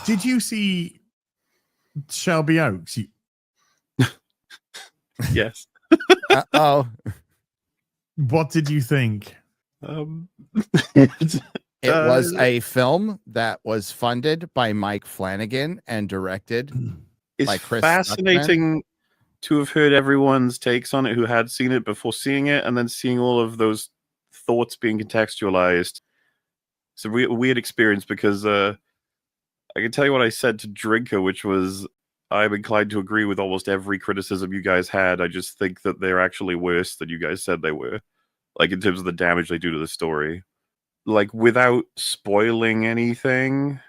Did you see Shelby Oaks? Yes. What did you think? It was a film that was funded by Mike Flanagan and directed by Chris fascinating Stuckmann. To have heard everyone's takes on it who had seen it before seeing it, and then seeing all of those thoughts being contextualized. It's a weird experience because I can tell you what I said to Drinker, which was, I'm inclined to agree with almost every criticism you guys had. I just think that they're actually worse than you guys said they were. Like, in terms of the damage they do to the story. Like, without spoiling anything,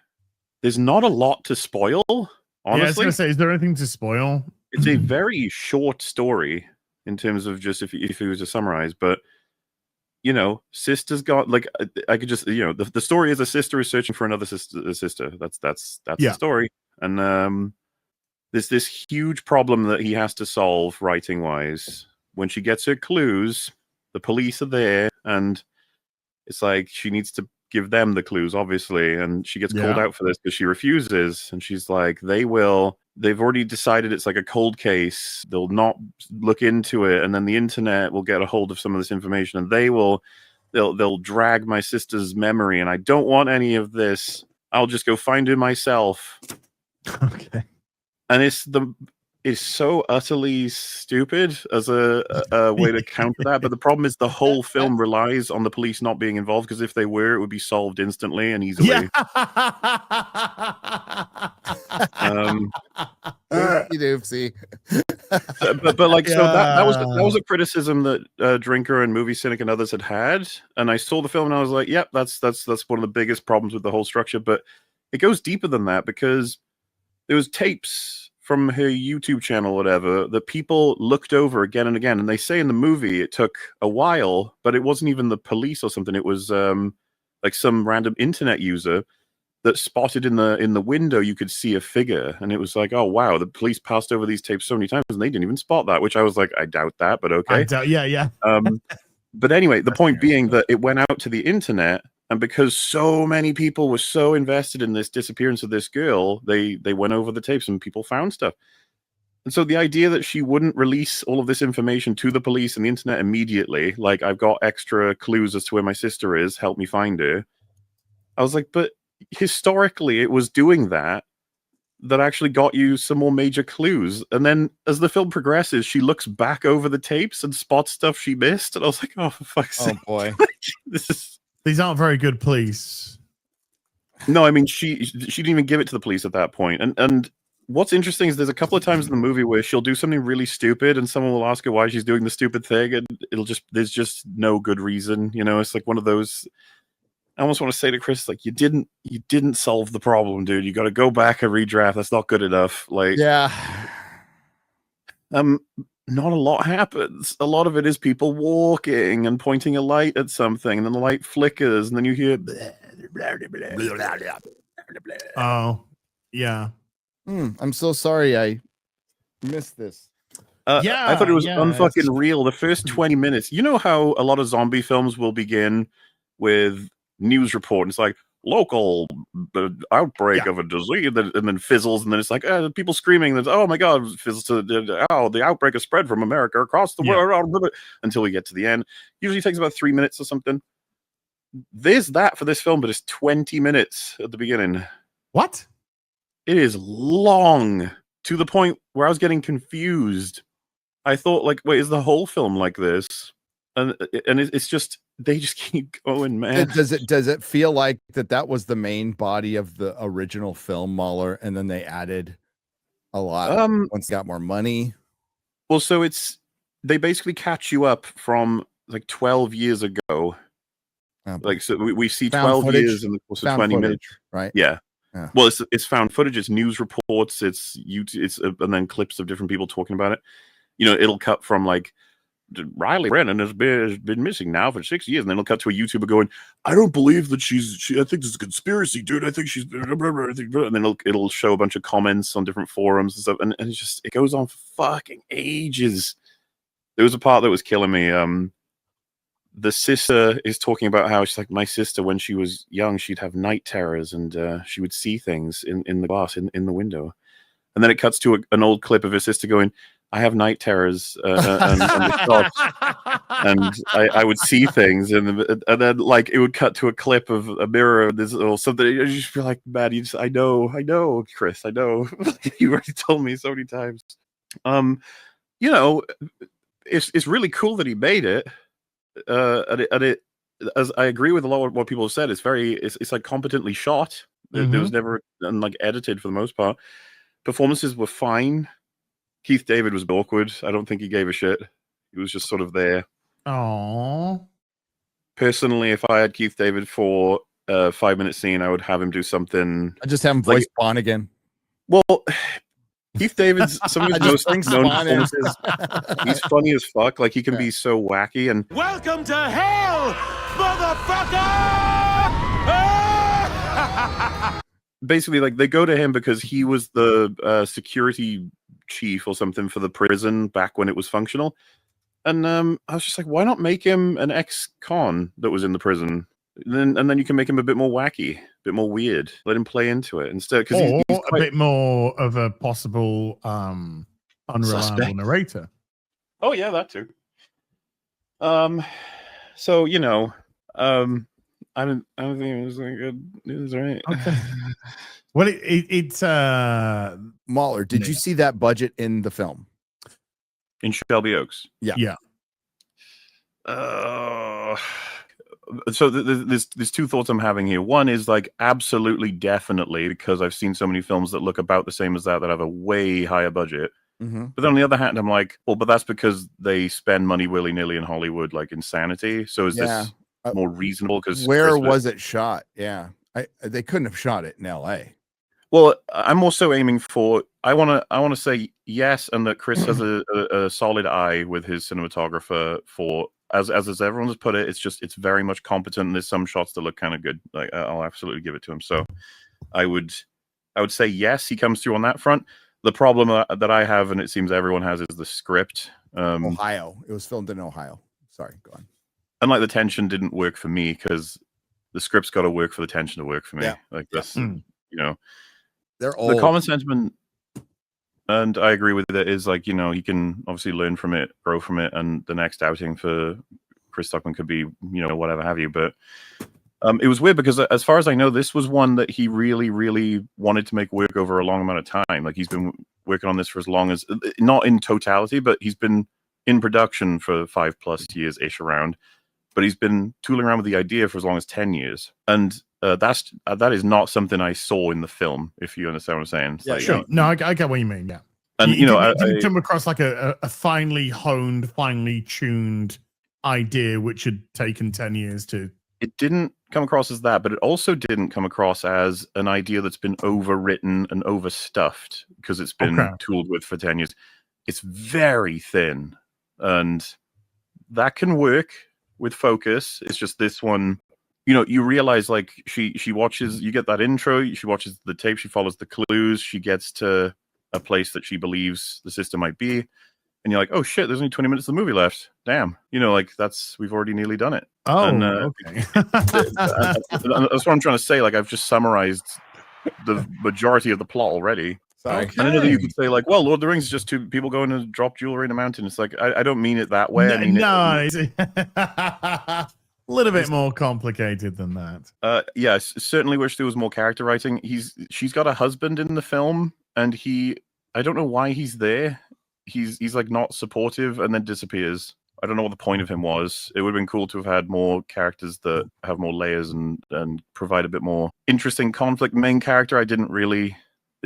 there's not a lot to spoil, honestly. Yeah, I was going to say, is there anything to spoil? It's a very short story in terms of just if it was to summarize, but you know, sister's got like I could just the story is a sister is searching for another sister. That's the story, and there's this huge problem that he has to solve writing wise. When she gets her clues, the police are there, and it's like she needs to give them the clues, obviously, and she gets called out for this because she refuses, and she's like, they've already decided it's like a cold case, they'll not look into it, and then the internet will get a hold of some of this information, and they'll drag my sister's memory, and I don't want any of this. I'll just go find her myself. Okay. And it's so utterly stupid as a way to counter that. But the problem is the whole film relies on the police not being involved, because if they were, it would be solved instantly and easily. Yeah. Oopsie. But like, so that was a criticism that Drinker and Movie Cynic and others had. And I saw the film and I was like, yep, that's one of the biggest problems with the whole structure. But it goes deeper than that, because there was tapes from her YouTube channel, whatever, that people looked over again and again. And they say in the movie it took a while, but it wasn't even the police or something. It was like some random internet user that spotted in the window you could see a figure. And it was like, oh, wow, the police passed over these tapes so many times and they didn't even spot that, which I was like, I doubt that, but okay. Yeah. But anyway, the point being that it went out to the internet, and because so many people were so invested in this disappearance of this girl, they went over the tapes and people found stuff. And so the idea that she wouldn't release all of this information to the police and the internet immediately, like, I've got extra clues as to where my sister is, help me find her. I was like, but historically it was doing that actually got you some more major clues. And then as the film progresses, she looks back over the tapes and spots stuff she missed. And I was like, oh, for fuck's sake. Oh, boy. These aren't very good police. No, I mean, she didn't even give it to the police at that point. And what's interesting is there's a couple of times in the movie where she'll do something really stupid and someone will ask her why she's doing the stupid thing, and there's just no good reason. You know, it's like one of those, I almost want to say to Chris, like, you didn't solve the problem, dude. You got to go back and redraft. That's not good enough. Like, yeah. Not a lot happens. A lot of it is people walking and pointing a light at something, and then the light flickers, and then you hear blah, blah, blah, blah, blah, blah. Oh, yeah. I'm so sorry I missed this. I thought it was unfucking real. The first 20 minutes. You know how a lot of zombie films will begin with news report, and it's like, local outbreak of a disease, and then fizzles, and then it's like people screaming that, oh my god, fizzles to the outbreak has spread from America across the world, until we get to the end. Usually takes about 3 minutes or something. There's that for this film, but it's 20 minutes at the beginning. What? It is long, to the point where I was getting confused. I thought, like, wait, is the whole film like this? And it's just, they just keep going, man. Does it feel like that was the main body of the original film, Mauler, and then they added a lot once they got more money? Well, so they basically catch you up from like 12 years ago. Like, so we see 12 years in the course of 20 minutes, right? Yeah. Well, it's found footage, it's news reports, it's YouTube, and then clips of different people talking about it. You know, it'll cut from like, Riley Brennan has been missing now for 6 years, and then it'll cut to a YouTuber going, I don't believe that I think this is a conspiracy, dude. I think she's blah, blah, blah, blah. And then it'll show a bunch of comments on different forums and stuff, and it's just, it goes on for fucking ages. There was a part that was killing me. the sister is talking about how she's like, my sister, when she was young, she'd have night terrors and she would see things in the glass, in the window. And then it cuts to an old clip of her sister going, I have night terrors and I would see things. And then like it would cut to a clip of a mirror or something. You just feel like, man, I know, Chris, I know. You already told me so many times. You know, it's really cool that he made it. And it, as I agree with a lot of what people have said, it's like competently shot. Mm-hmm. There was never like edited for the most part. Performances were fine. Keith David was awkward. I don't think he gave a shit. He was just sort of there. Oh. Personally, if I had Keith David for a 5-minute scene, I would have him do something. I just have him voice Bond again. Well, Keith David's some of his most known performances. He's funny as fuck. Like he can be so wacky and. Welcome to hell, motherfucker! Basically, like they go to him because he was the security chief or something for the prison back when it was functional. And I was just like, why not make him an ex-con that was in the prison? And then you can make him a bit more wacky, a bit more weird. Let him play into it instead, because he's a bit more of a possible unreliable narrator. Oh yeah, that too. So you know, I don't think it was like good news, right? Okay. Well, it's Mauler, did you see that budget in the film? In Shelby Oaks? Yeah. So there's two thoughts I'm having here. One is like absolutely, definitely, because I've seen so many films that look about the same as that have a way higher budget. Mm-hmm. But then on the other hand, I'm like, well, but that's because they spend money willy-nilly in Hollywood like insanity. So is this more reasonable? Because where was it shot? Yeah, they couldn't have shot it in L.A. Well, I'm also aiming for. I want to say yes, and that Chris has a solid eye with his cinematographer. For as everyone's put it, it's very much competent. And there's some shots that look kind of good. Like I'll absolutely give it to him. So I would say yes, he comes through on that front. The problem that I have, and it seems everyone has, is the script. Ohio. It was filmed in Ohio. Sorry, go on. And like the tension didn't work for me because the script's got to work for the tension to work for me. Yeah. Like this, you know. They're old. The common sentiment, and I agree with it, is like, you know, he can obviously learn from it, grow from it, and the next outing for Chris Stuckmann could be, you know, whatever have you. But it was weird because as far as I know, this was one that he really, really wanted to make work over a long amount of time. Like he's been working on this for as long as, not in totality, but he's been in production for 5+ years-ish around. But he's been tooling around with the idea for as long as 10 years. And that is not something I saw in the film, if you understand what I'm saying. It's yeah, like, sure. No, I get what you mean. Yeah. And you know, it didn't come across like a finely honed, finely tuned idea which had taken 10 years to. It didn't come across as that, but it also didn't come across as an idea that's been overwritten and overstuffed because it's been tooled with for 10 years. It's very thin, and that can work with focus. It's just this one, you know, you realize like she watches, you get that intro, she watches the tape, she follows the clues, she gets to a place that she believes the system might be, and you're like, oh shit, there's only 20 minutes of the movie left. Damn, you know, like we've already nearly done it. Oh, and, okay. that's what I'm trying to say. Like I've just summarized the majority of the plot already. Sorry. Okay. And I know that you could say like, well, Lord of the Rings is just two people going to drop jewelry in a mountain. It's like, I don't mean it that way. I mean it's a little bit more complicated than that. Yes, certainly wish there was more character writing. She's got a husband in the film, and I don't know why he's there. He's like not supportive and then disappears. I don't know what the point of him was. It would have been cool to have had more characters that have more layers and provide a bit more interesting conflict. Main character, I didn't really.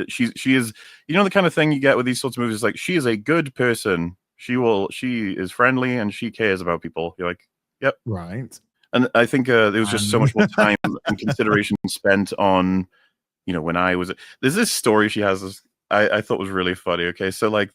She is, you know, the kind of thing you get with these sorts of movies. Like she is a good person. She is friendly and she cares about people. You're like, yep, right. And I think there was just so much more time and consideration spent on, you know, when I was. There's this story she has I thought was really funny. Okay, so like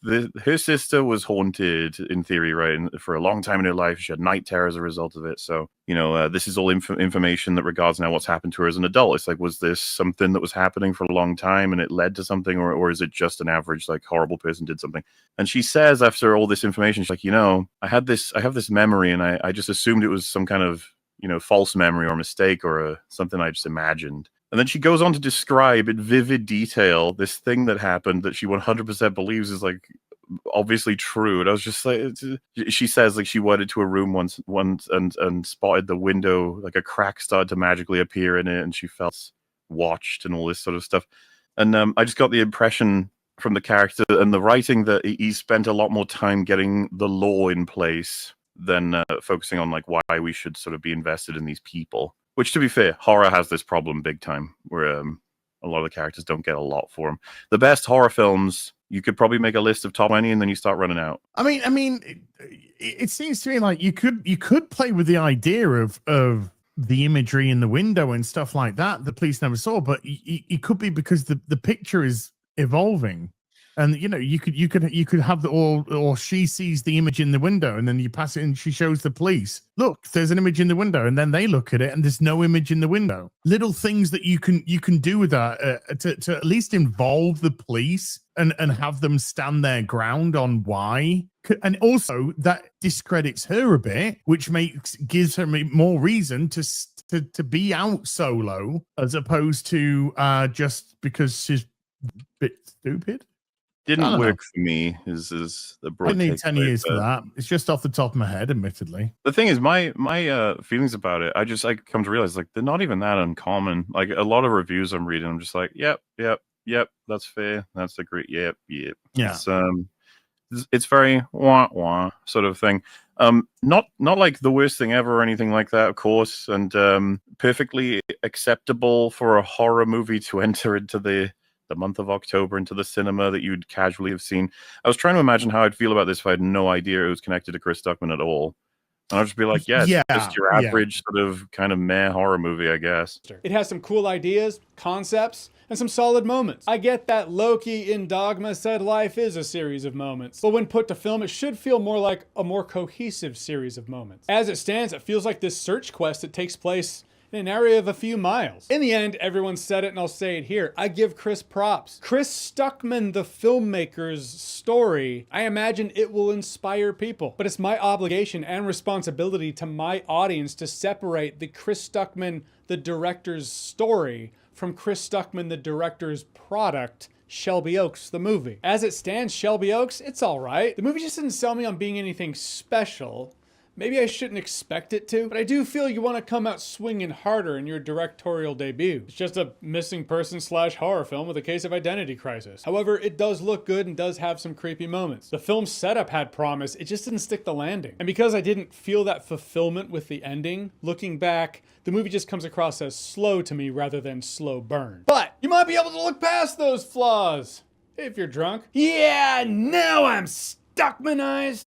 her sister was haunted in theory, right, for a long time in her life. She had night terror as a result of it. So this is all information that regards now what's happened to her as an adult. It's like, was this something that was happening for a long time and it led to something, or is it just an average like horrible person did something? And she says after all this information, she's like, I have this memory, and I just assumed it was some kind of false memory or mistake or something I just imagined. And then she goes on to describe in vivid detail this thing that happened that she 100% believes is like obviously true. And I was just like, she says like she went into a room once and spotted the window, like a crack started to magically appear in it, and she felt watched and all this sort of stuff. And I just got the impression from the character and the writing that he spent a lot more time getting the law in place than focusing on like why we should sort of be invested in these people. Which, to be fair, horror has this problem big time, where a lot of the characters don't get a lot for them. The best horror films, you could probably make a list of top 20, and then you start running out. I mean, it seems to me like you could play with the idea of the imagery in the window and stuff like that. The police never saw, but it could be because the picture is evolving. And you could have or she sees the image in the window, and then you pass it and she shows the police, look, there's an image in the window, and then they look at it and there's no image in the window. Little things that you can do with that to at least involve the police and have them stand their ground on why. And also that discredits her a bit, which gives her more reason to be out solo, as opposed to just because she's a bit stupid. Didn't work for me. Is the broad? I need 10 years for that. It's just off the top of my head, admittedly. The thing is, my feelings about it, I come to realize like they're not even that uncommon. Like a lot of reviews I'm reading, I'm just like, yep, that's fair. That's a great, yep. Yeah. It's very wah sort of thing. Not like the worst thing ever or anything like that, of course, and perfectly acceptable for a horror movie to enter into the month of October into the cinema that you'd casually have seen. I was trying to imagine how I'd feel about this if I had no idea it was connected to Chris Stuckmann at all. And I'd just be like, it's just your average sort of kind of meh horror movie, I guess. It has some cool ideas, concepts, and some solid moments. I get that Loki in Dogma said life is a series of moments, but when put to film, it should feel more like a more cohesive series of moments. As it stands, it feels like this search quest that takes place in an area of a few miles. In the end, everyone said it and I'll say it here. I give Chris props. Chris Stuckmann, the filmmaker's story, I imagine it will inspire people. But it's my obligation and responsibility to my audience to separate the Chris Stuckmann, the director's story, from Chris Stuckmann, the director's product, Shelby Oaks, the movie. As it stands, Shelby Oaks, it's all right. The movie just didn't sell me on being anything special. Maybe I shouldn't expect it to, but I do feel you want to come out swinging harder in your directorial debut. It's just a missing person / horror film with a case of identity crisis. However, it does look good and does have some creepy moments. The film's setup had promise, it just didn't stick the landing. And because I didn't feel that fulfillment with the ending, looking back, the movie just comes across as slow to me rather than slow burn. But you might be able to look past those flaws if you're drunk. Yeah, now I'm Stuckmanized.